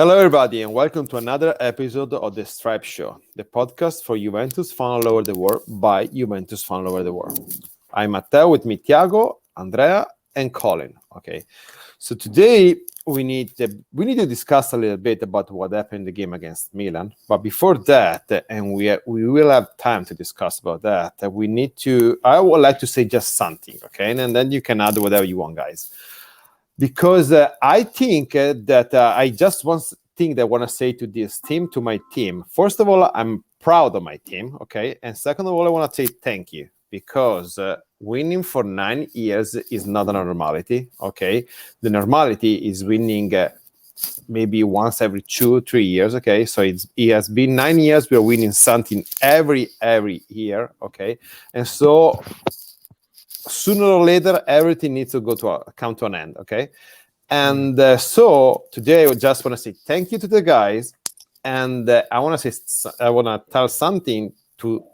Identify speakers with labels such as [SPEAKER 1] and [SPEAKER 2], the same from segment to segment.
[SPEAKER 1] Hello, everybody, and welcome to another episode of the Stripe Show, the podcast for Juventus fan all over the world by Juventus fan all over the world. I'm Matteo, with me Tiago, Andrea, and Colin. Okay, so today we need to discuss a little bit about what happened in the game against Milan. But before that, and we will have time to discuss about that. I would like to say just something, okay, and then you can add whatever you want, guys. Because I think that I just one thing that I want to say to this team, to my team. First of all, I'm proud of my team, okay? And second of all, I want to say thank you because winning for 9 years is not a normality, okay? The normality is winning maybe once every 2-3 years, okay? So it has been 9 years. We are winning something every year, okay? And so sooner or later, everything needs to come to an end, okay? And so today, I just want to say thank you to the guys, and I want to tell something to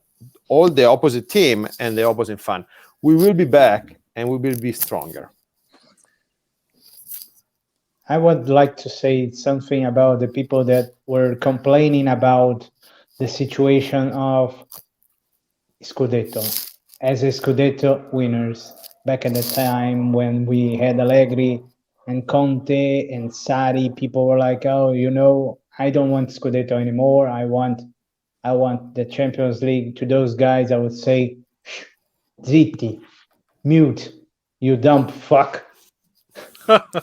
[SPEAKER 1] all the opposite team and the opposite fan. We will be back, and we will be stronger.
[SPEAKER 2] I would like to say something about the people that were complaining about the situation of Scudetto. As a Scudetto winners, back at the time when we had Allegri and Conte and Sarri, people were like, "Oh, I don't want Scudetto anymore. I want the Champions League." To those guys, I would say, "Zitti, mute, you dumb fuck."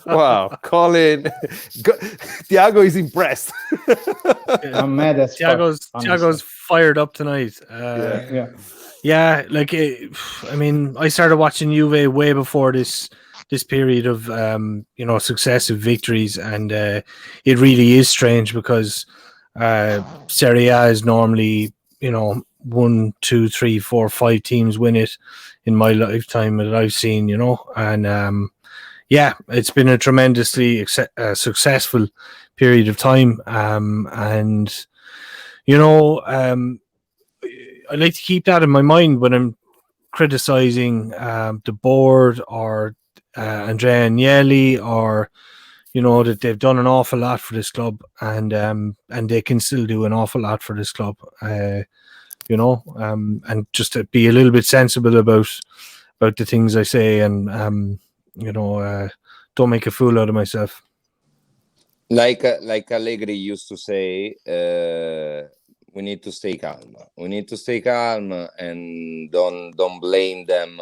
[SPEAKER 1] Wow, Colin, Tiago is impressed.
[SPEAKER 2] I'm mad as
[SPEAKER 3] Tiago's fired up tonight. Yeah, like I mean, I started watching Juve way before this period of successive victories, and it really is strange because Serie A is normally 1, 2, 3, 4, 5 teams win it in my lifetime that I've seen, and yeah, it's been a tremendously successful period of time, and I like to keep that in my mind when I'm criticizing the board or Andrea Agnelli, or that they've done an awful lot for this club, and they can still do an awful lot for this club, and just to be a little bit sensible about the things I say, and don't make a fool out of myself.
[SPEAKER 4] Like Allegri used to say, we need to stay calm. We need to stay calm and don't blame them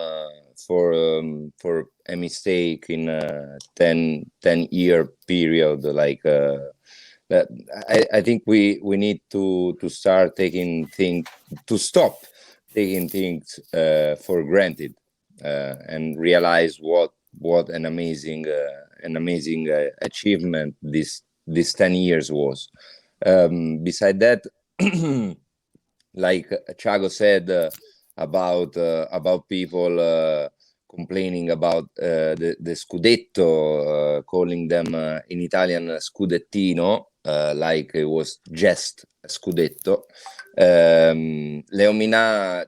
[SPEAKER 4] for a mistake in a 10-year period. Like that, I think we need to start stop taking things for granted and realize what an amazing achievement this 10 years was. Beside that, like Thiago said about people complaining about the Scudetto, calling them in Italian Scudettino, like it was just Scudetto. Leo Minà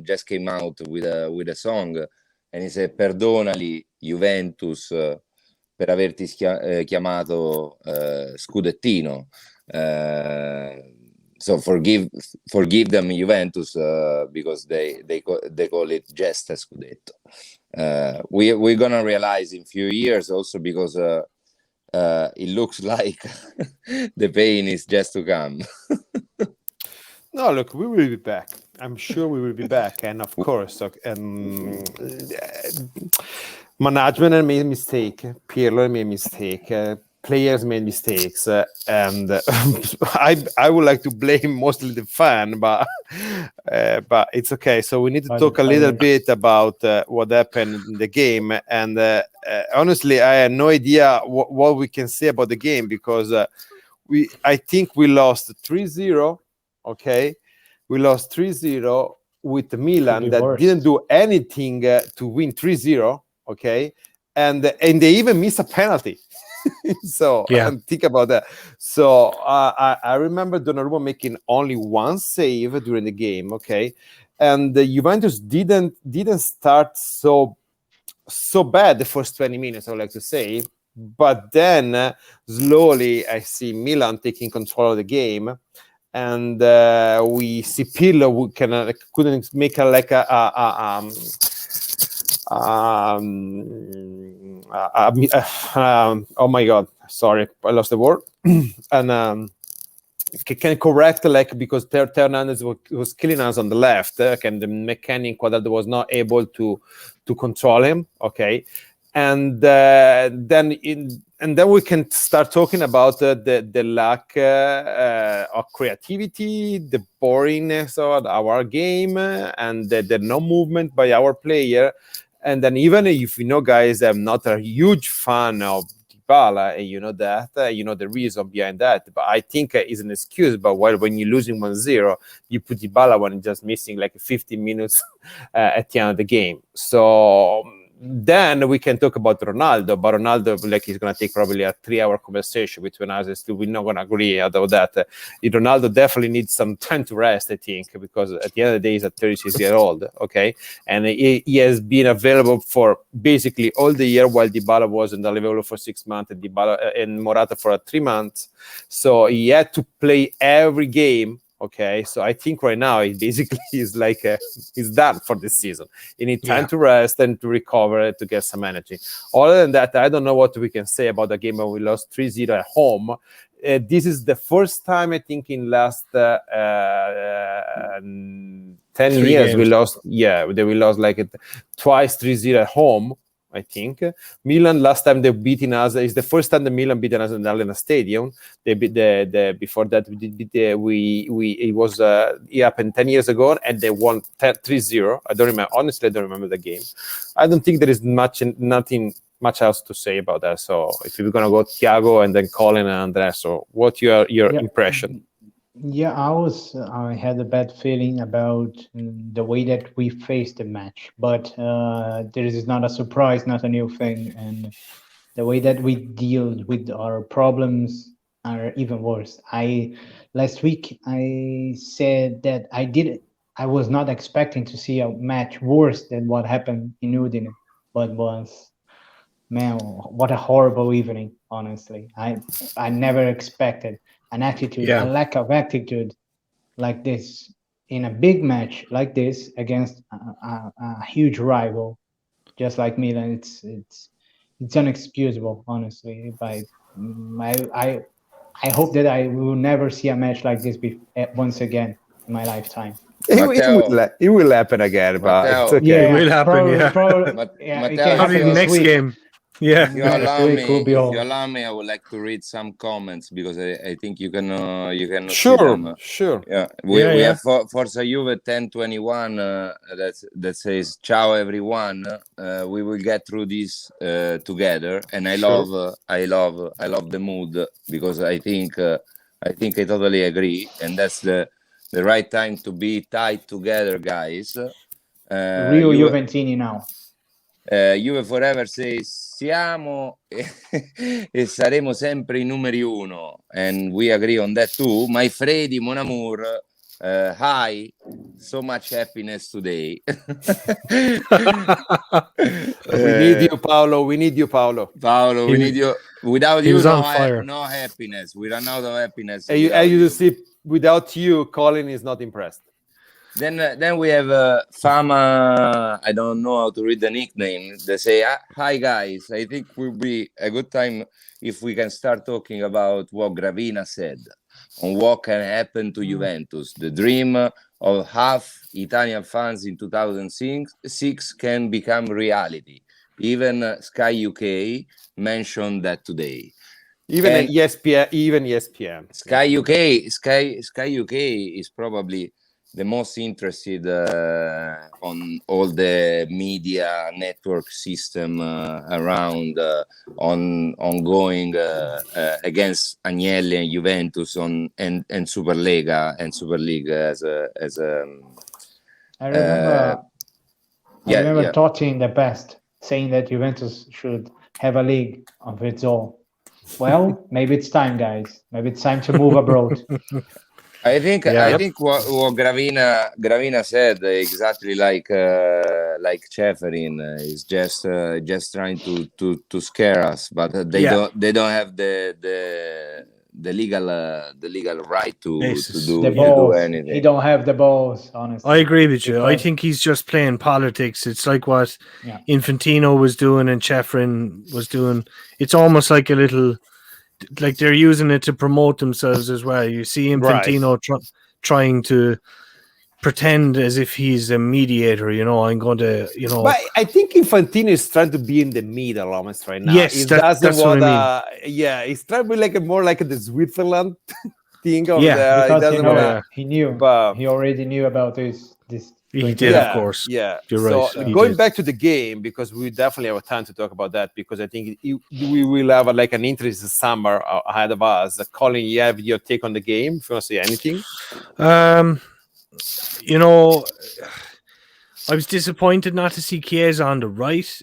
[SPEAKER 4] just came out with a song, and he said, "Perdonali Juventus per averti chiamato Scudettino." So forgive them, Juventus, because they call it just a Scudetto. We're gonna realize in few years also, because it looks like the pain is just to come.
[SPEAKER 1] No, look, we will be back. I'm sure we will be back, and of course, management made a mistake, Pirlo made a mistake, players made mistakes, and I would like to blame mostly the fan, but it's okay. So we need to talk a little bit about what happened in the game, and honestly, I had no idea what we can say about the game, because I think we lost 3-0. Okay, we lost 3-0 with Milan that didn't do anything to win 3-0. Okay, and they even missed a penalty. So yeah, think about that. So I remember Donnarumma making only one save during the game. Okay, and the Juventus didn't start so bad the first 20 minutes. I would like to say, But then slowly I see Milan taking control of the game, and we see Pirlo who couldn't make oh my god, sorry, I lost the word. And can correct, like, because Theo Hernandez was killing us on the left, and the Mckenny Quadrado was not able to control him. Okay, and then we can start talking about the lack of creativity, the boringness of our game, and the no movement by our player. And then, even if you know, guys, I'm not a huge fan of Dybala, and you know that, you know the reason behind that. But I think it's an excuse. But when you're losing 1-0, you put Dybala when just missing like 15 minutes at the end of the game. So then we can talk about Ronaldo. But Ronaldo, like, he's going to take probably a 3-hour conversation between us. Still, we're not going to agree about that. Ronaldo definitely needs some time to rest, I think, because at the end of the day, he's a 36-year-old, okay? And he has been available for basically all the year, while Dybala wasn't available for 6 months, and Dybala and Morata for 3 months. So he had to play every game. Okay, so I think right now he basically is like he's done for this season. He needs time to rest and to recover, to get some energy. Other than that, I don't know what we can say about the game where we lost 3-0 at home. This is the first time, I think, in last 10 years games. We lost like twice 3-0 at home. I think Milan, last time they beaten us, is the first time the Milan beaten us in the Allianz Stadium. They beat before that it was it happened 10 years ago, and they won 3-0. I don't remember, honestly, I don't remember the game. I don't think there is nothing much else to say about that. So if we're gonna go Thiago and then Colin and Andrea, so what's your impression?
[SPEAKER 2] Yeah, I had a bad feeling about the way that we faced the match, but this is not a surprise, not a new thing, and the way that we deal with our problems are even worse. Last week I said that I was not expecting to see a match worse than what happened in Udine, but man, what a horrible evening, honestly. I never expected an attitude, a lack of attitude like this in a big match like this against a huge rival, just like Milan. It's inexcusable, honestly. I hope that I will never see a match like this once again in my lifetime.
[SPEAKER 1] It will happen again, but it's okay.
[SPEAKER 3] Yeah, it will happen. Probably the next game. Yeah.
[SPEAKER 4] If you allow me, I would like to read some comments, because I think you can
[SPEAKER 1] sure
[SPEAKER 4] see them.
[SPEAKER 1] Sure.
[SPEAKER 4] Yeah. We have Forza Juve 1021 that says, "Ciao everyone. We will get through this together." And I love the mood, because I think I totally agree, and that's the right time to be tied together, guys.
[SPEAKER 2] Real Juventini now.
[SPEAKER 4] Juve Forever says, siamo e saremo sempre I numeri uno, and we agree on that too. My Freddy, mon amour, hi, so much happiness today.
[SPEAKER 1] We need you, Paolo. We need you, Paolo.
[SPEAKER 4] Paolo, we need you. Without you, no happiness. We run out of happiness.
[SPEAKER 1] You see, without you, Colin is not impressed.
[SPEAKER 4] Then we have Fama. I don't know how to read the nickname. They say, "Hi guys, I think will be a good time if we can start talking about what Gravina said on what can happen to Juventus. The dream of half Italian fans in 2006 can become reality. Even Sky UK mentioned that today.
[SPEAKER 1] Even ESPN.
[SPEAKER 4] Sky UK is probably the most interested on all the media network system around on going against Agnelli and Juventus and Superlega and Super League as a
[SPEAKER 2] I remember Totti in the past saying that Juventus should have a league of its own. Well, maybe it's time, guys. Maybe it's time to move abroad.
[SPEAKER 4] I think what Gravina said exactly like Ceferin is just trying to scare us, but they don't have the legal right to do anything.
[SPEAKER 2] He don't have the balls, honestly.
[SPEAKER 3] I agree with you. I think he's just playing politics. It's like what Infantino was doing and Ceferin was doing. It's almost like a little, like they're using it to promote themselves as well. You see Infantino trying to pretend as if he's a mediator, I'm going to,
[SPEAKER 1] But I think Infantino is trying to be in the middle almost right now.
[SPEAKER 3] Yes, that's what I mean.
[SPEAKER 1] He's trying to be like more like the Switzerland thing over
[SPEAKER 2] there. Because
[SPEAKER 1] he
[SPEAKER 2] knew, but he already knew about this.
[SPEAKER 3] He did, of course.
[SPEAKER 1] Yeah,
[SPEAKER 3] you're
[SPEAKER 1] right.
[SPEAKER 3] So
[SPEAKER 1] going back to the game, because we definitely have time to talk about that, because I think we will have like an interesting summer ahead of us. Colin, you have your take on the game, if you want to say anything.
[SPEAKER 3] I was disappointed not to see Chiesa on the right.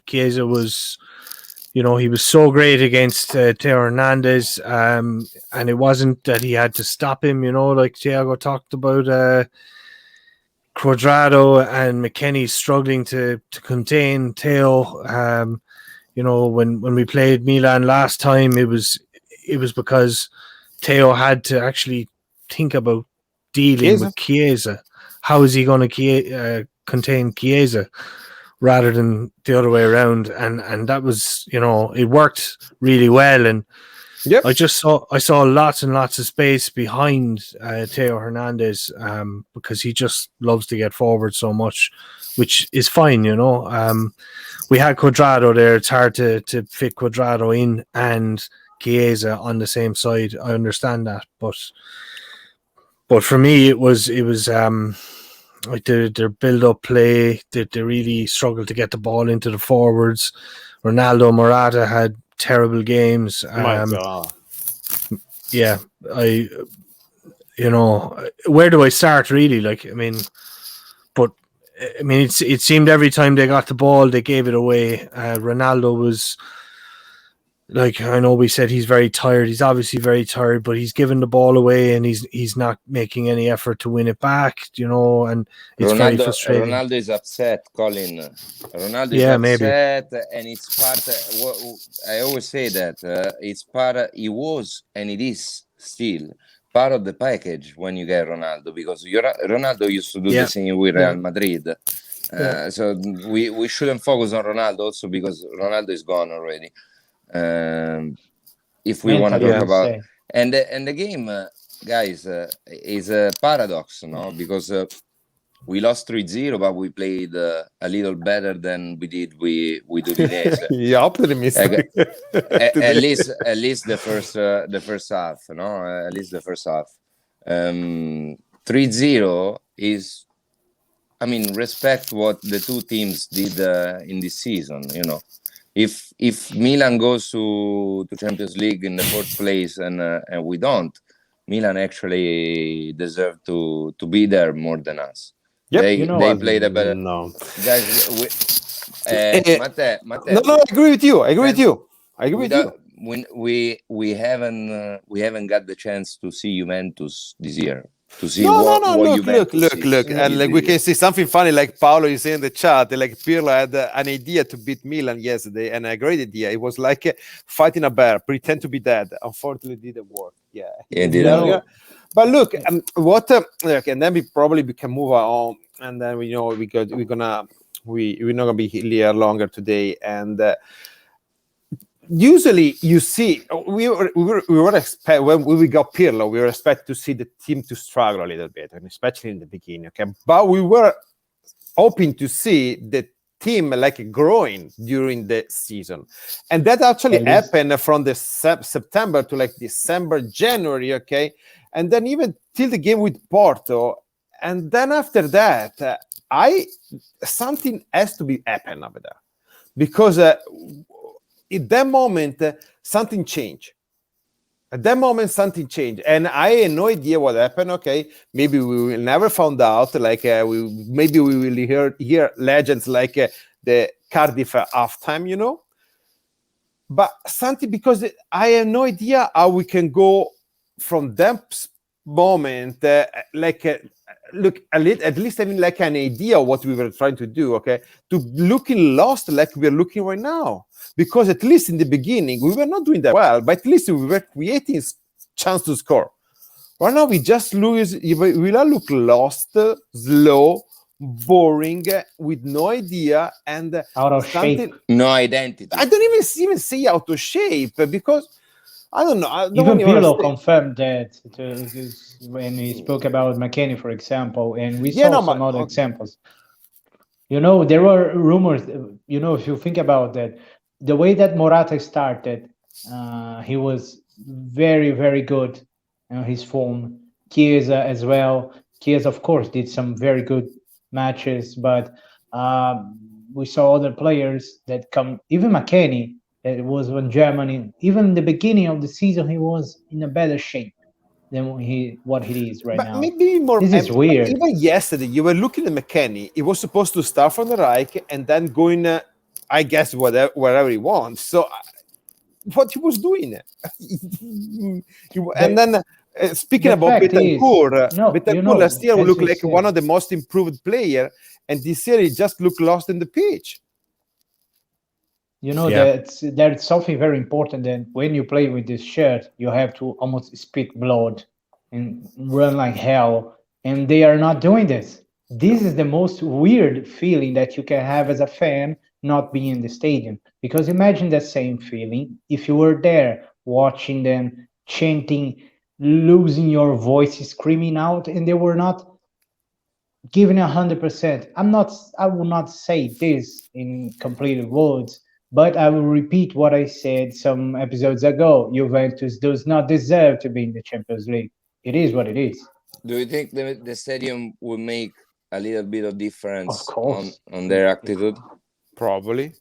[SPEAKER 3] Chiesa was, he was so great against Theo Hernandez, and it wasn't that he had to stop him, like Thiago talked about. Cuadrado and Mckenny struggling to contain Theo. When we played Milan last time, it was because Theo had to actually think about dealing with Chiesa. How is he going to contain Chiesa rather than the other way around? And that was, it worked really well. And I saw lots and lots of space behind Theo Hernandez because he just loves to get forward so much, which is fine, We had Cuadrado there. It's hard to fit Cuadrado in and Chiesa on the same side. I understand that, but for me it was like their build-up play. They really struggled to get the ball into the forwards. Ronaldo, Morata had terrible games. Where do I start really? It seemed every time they got the ball, they gave it away. Ronaldo was, like, I know we said he's very tired. He's obviously very tired, but he's given the ball away and he's not making any effort to win it back, and it's very frustrating.
[SPEAKER 4] Ronaldo is upset, Colin. Ronaldo is upset, and it's part. I always say that it's part. He was and it is still part of the package when you get Ronaldo, because Ronaldo used to do the same with Real Madrid. So we shouldn't focus on Ronaldo also because Ronaldo is gone already. If we want to talk about and the game, guys, is a paradox, because we lost 3-0, but we played a little better than we did with Udinese.
[SPEAKER 1] Optimistic.
[SPEAKER 4] At least the first half, at least the first half. 3-0 is, respect what the two teams did in this season, If Milan goes to Champions League in the fourth place and we don't, Milan actually deserve to be there more than us.
[SPEAKER 1] Yep.
[SPEAKER 4] They played a better.
[SPEAKER 1] No,
[SPEAKER 4] guys. Matteo.
[SPEAKER 1] No, I agree with you. I agree with you.
[SPEAKER 4] We haven't got the chance to see Juventus this year. To see
[SPEAKER 1] look, and like we can see something funny, like Paolo is saying in the chat, like Pirlo had an idea to beat Milan yesterday, and a great idea. It was like fighting a bear, pretend to be dead. Unfortunately, it didn't work. It didn't. But look, and then we probably can move on, and then we're not gonna be here longer today, and. Usually, you see, we were expect when we got Pirlo, we were expected to see the team to struggle a little bit, and especially in the beginning. Okay, but we were hoping to see the team like growing during the season, and that actually happened from the September to like December, January. Okay, and then even till the game with Porto, and then after that, something has to be happen over there, because. At that moment, something changed. And I had no idea what happened. Okay, maybe we will never find out. Like maybe we will hear legends like the Cardiff halftime, But something, because I have no idea how we can go from them moment, look at least having like an idea of what we were trying to do, okay, to looking lost like we're looking right now, because at least in the beginning we were not doing that well, but at least we were creating chance to score. Right now we just we all look lost, slow, boring, with no idea, and
[SPEAKER 2] out of shape.
[SPEAKER 4] No identity.
[SPEAKER 1] I don't even say out of shape, because I don't know.
[SPEAKER 2] Even Pirlo confirmed that when he spoke about Mckenny, for example, and we saw some other examples. You know, there were rumors. You know, if you think about that, the way that Morata started, he was very, very good. His form. Chiesa as well. Chiesa, of course, did some very good matches, but we saw other players that come. Even Mckenney. It was when Germany, even the beginning of the season, he was in a better shape than what he is right now.
[SPEAKER 1] Maybe more.
[SPEAKER 2] This is weird.
[SPEAKER 1] Even yesterday, you were looking at Mckenny. He was supposed to start from the right and then going, I guess, wherever he wants. So, what he was doing, and then speaking about Betancourt, Betancourt last year looked like one of the most improved players, and this year he just looked lost in the pitch.
[SPEAKER 2] You know, there's something very important that when you play with this shirt, you have to almost spit blood and run like hell. And they are not doing this. This is the most weird feeling that you can have as a fan not being in the stadium. Because imagine that same feeling if you were there watching them chanting, losing your voice, screaming out, and they were not giving 100%. I will not say this in completed words, but I will repeat what I said some episodes ago. Juventus does not deserve to be in the Champions League. It is what it is.
[SPEAKER 4] Do you think the stadium will make a little bit of difference on their attitude?
[SPEAKER 1] Probably.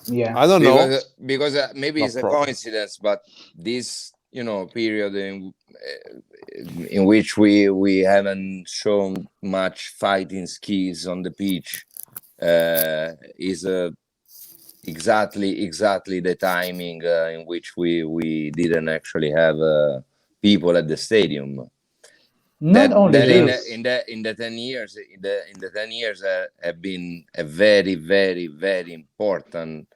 [SPEAKER 2] Yeah.
[SPEAKER 1] I don't know.
[SPEAKER 4] Because maybe it's a coincidence, but this, period in which we haven't shown much fighting skills on the pitch is exactly the timing in which we didn't actually have people at the stadium.
[SPEAKER 2] Not only
[SPEAKER 4] in the 10 years have been a very, very, very important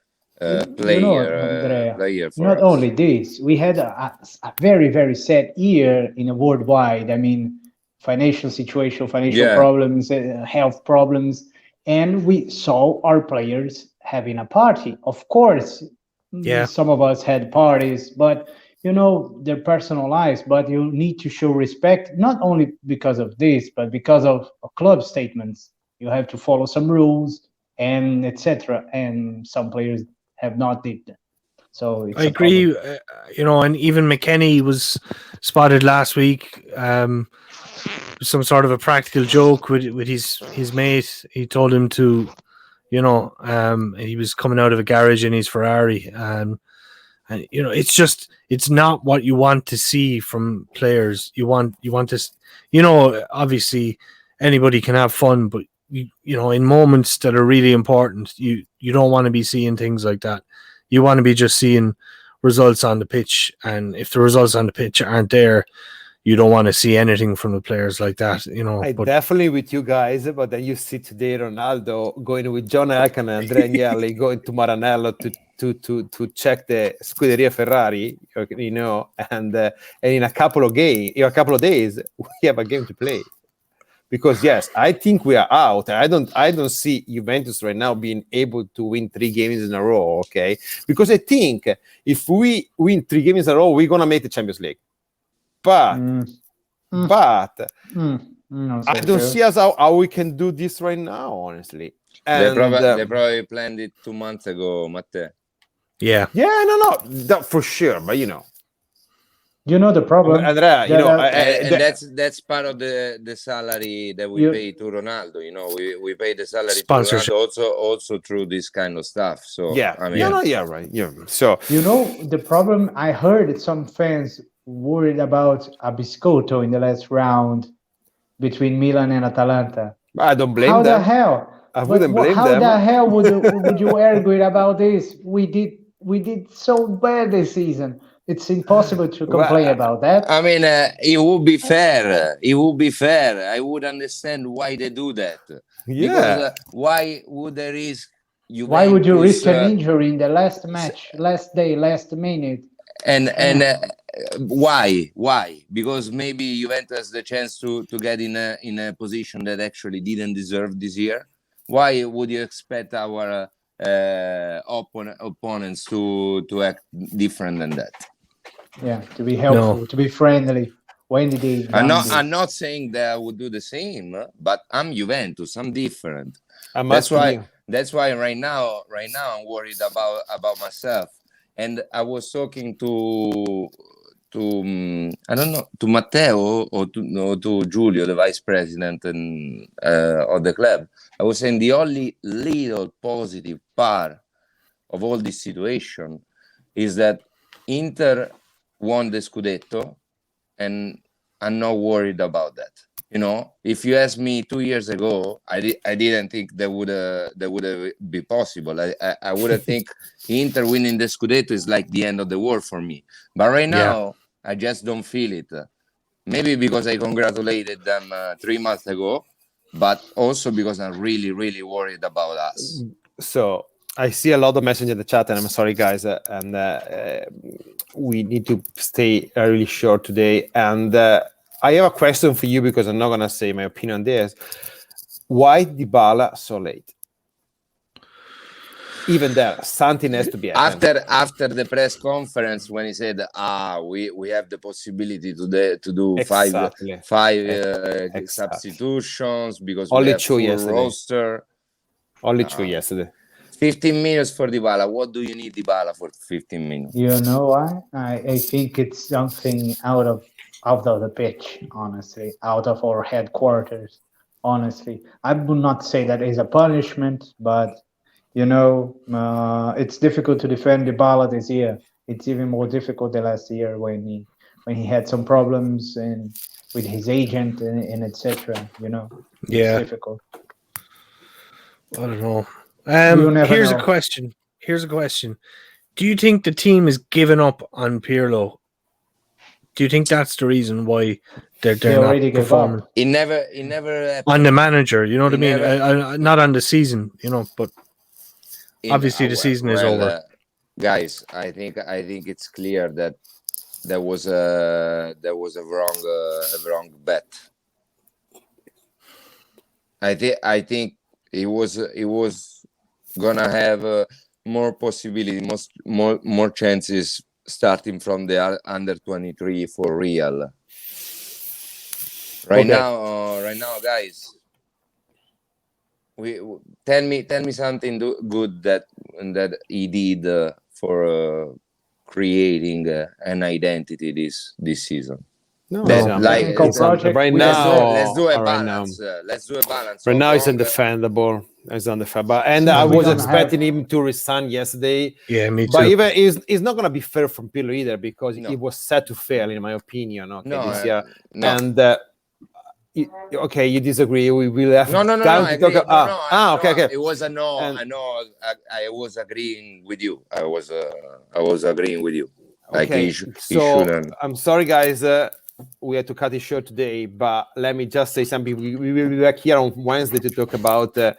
[SPEAKER 4] player for
[SPEAKER 2] not
[SPEAKER 4] us.
[SPEAKER 2] only this, we had a very, very sad year in a worldwide. I mean, financial situation, problems, health problems, and we saw our players having a party. Of course, some of us had parties, but their personal lives. But you need to show respect, not only because of this, but because of club statements. You have to follow some rules and etc. And some players have not did that. So
[SPEAKER 3] I agree. And even Mckenney was spotted last week. Some sort of a practical joke with his mate. He told him to, he was coming out of a garage in his Ferrari, and it's not what you want to see from players. You want to, obviously anybody can have fun, but in moments that are really important, you don't want to be seeing things like that. You want to be just seeing results on the pitch, and if the results on the pitch aren't there, you don't want to see anything from the players like that,
[SPEAKER 1] Definitely with you guys, but then you see today Ronaldo going with John Elkann and Andrea Agnelli going to Maranello to check the Scuderia Ferrari, and in a couple of days we have a game to play. Because yes, I think we are out. I don't see Juventus right now being able to win 3 games in a row. Okay, because I think if we win 3 games in a row, we're gonna make the Champions League. But I don't see us how we can do this right now, honestly. And
[SPEAKER 4] they probably planned it 2 months ago, Matteo.
[SPEAKER 3] Yeah.
[SPEAKER 1] Yeah, no, that for sure. But
[SPEAKER 2] the problem,
[SPEAKER 1] Andrea,
[SPEAKER 4] and that's part of the salary that we pay to Ronaldo. We pay the salary to Ronaldo also through this kind of stuff. So
[SPEAKER 1] yeah,
[SPEAKER 4] I mean,
[SPEAKER 1] right. Yeah. So
[SPEAKER 2] the problem. I heard some fans worried about a biscotto in the last round between Milan and Atalanta.
[SPEAKER 1] I don't blame them.
[SPEAKER 2] How the hell?
[SPEAKER 1] I wouldn't blame them.
[SPEAKER 2] How the hell would you argue about this? We did so bad this season. It's impossible to complain about that.
[SPEAKER 4] I mean, it would be fair. It would be fair. I would understand why they do that.
[SPEAKER 1] Yeah.
[SPEAKER 4] Because why would there is Juventus,
[SPEAKER 2] why would you risk an injury in the last match, last day, last minute?
[SPEAKER 4] And why? Because maybe Juventus has the chance to get in a position that actually didn't deserve this year. Why would you expect our opponents to act different than that?
[SPEAKER 2] Yeah, to be helpful, to be friendly. When did they?
[SPEAKER 4] I'm not saying that I would do the same, but I'm Juventus. I'm different. That's why right now I'm worried about myself. And I was talking to I don't know, to Matteo or to Giulio, the vice president of the club. I was saying the only little positive part of all this situation is that Inter won the Scudetto, and I'm not worried about that. You know, if you asked me 2 years ago, I didn't think that would be possible. I would think Inter winning the Scudetto is like the end of the world for me. But right now, I just don't feel it. Maybe because I congratulated them 3 months ago, but also because I'm really, really worried about us.
[SPEAKER 1] So I see a lot of messages in the chat, and I'm sorry, guys, and we need to stay really short today. And I have a question for you, because I'm not going to say my opinion on this. Why Dybala so late? Even there, something has to be
[SPEAKER 4] after the press conference when he said, we have the possibility to do
[SPEAKER 1] exactly.
[SPEAKER 4] five substitutions because
[SPEAKER 1] only
[SPEAKER 4] we have
[SPEAKER 1] 2
[SPEAKER 4] full
[SPEAKER 1] yesterday.
[SPEAKER 4] Roster.
[SPEAKER 1] Only 2 yesterday.
[SPEAKER 4] 15 minutes for Dybala. What do you need Dybala for 15 minutes?
[SPEAKER 2] You know why? I think it's something out of the pitch, honestly, out of our headquarters, honestly. I would not say that is a punishment, but, you know, it's difficult to defend Dybala this year. It's even more difficult than last year when he had some problems with his agent and etc. You know, it's difficult.
[SPEAKER 3] I don't know. Here's a question. Do you think the team is giving up on Pirlo? Do you think that's the reason why they're not performing?
[SPEAKER 4] It never happened.
[SPEAKER 3] On the manager, you know what I mean? Not on the season, you know, but obviously the season is over.
[SPEAKER 4] Guys, I think it's clear that there was a wrong bet. I think it was gonna have more possibility, more chances starting from the under 23 for real. Right now, guys. Tell me something good that he did for creating an identity this season.
[SPEAKER 1] Right now,
[SPEAKER 4] let's do a balance. Let's do a balance.
[SPEAKER 1] Right now, it's undefendable. And I was expecting him to resign yesterday.
[SPEAKER 3] Yeah, me too.
[SPEAKER 1] But even it's not going to be fair from Pirlo either, because he was set to fail, in my opinion. This year.
[SPEAKER 4] No.
[SPEAKER 1] And okay, you disagree. We will have
[SPEAKER 4] no.
[SPEAKER 1] okay.
[SPEAKER 4] It was a no. I know. I was agreeing with you. I was agreeing with you. Like
[SPEAKER 1] okay,
[SPEAKER 4] he shouldn't.
[SPEAKER 1] I'm sorry, guys. We had to cut it short today, but let me just say something. We will be back here on Wednesday to talk about the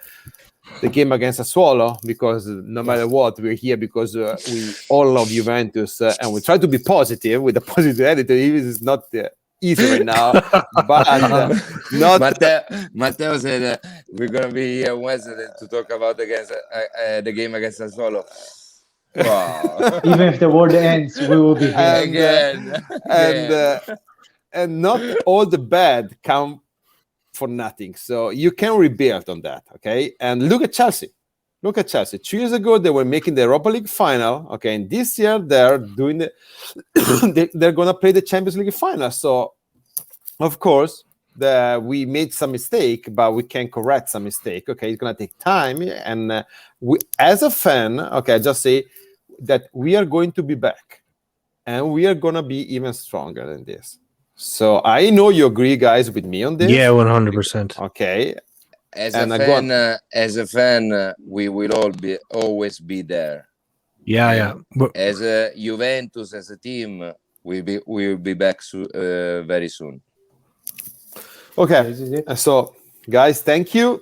[SPEAKER 1] game against Sassuolo, because no matter what, we're here because we all love Juventus, and we try to be positive with a positive attitude. It's not easy right now, but not.
[SPEAKER 4] Matteo said we're gonna be here Wednesday to talk about the game against Sassuolo. Wow!
[SPEAKER 2] Even if the world ends, we will be here
[SPEAKER 4] again.
[SPEAKER 1] And not all the bad come for nothing. So you can rebuild on that, okay? And look at Chelsea. 2 years ago, they were making the Europa League final, okay? And this year, they're doing they're going to play the Champions League final. So, of course, we made some mistake, but we can correct some mistake, okay? It's going to take time. And we, as a fan, okay, I just say that we are going to be back. And we are going to be even stronger than this. So I know you agree, guys, with me on this.
[SPEAKER 3] Yeah, 100%.
[SPEAKER 1] Okay.
[SPEAKER 4] As a fan, we will always be there.
[SPEAKER 3] Yeah.
[SPEAKER 4] As Juventus, as a team, we will be back very soon.
[SPEAKER 1] Okay, so guys, thank you,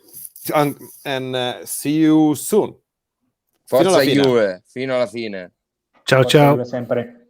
[SPEAKER 1] and see you soon.
[SPEAKER 4] Forza Juve, fino alla fine.
[SPEAKER 3] Ciao ciao.
[SPEAKER 2] Sempre.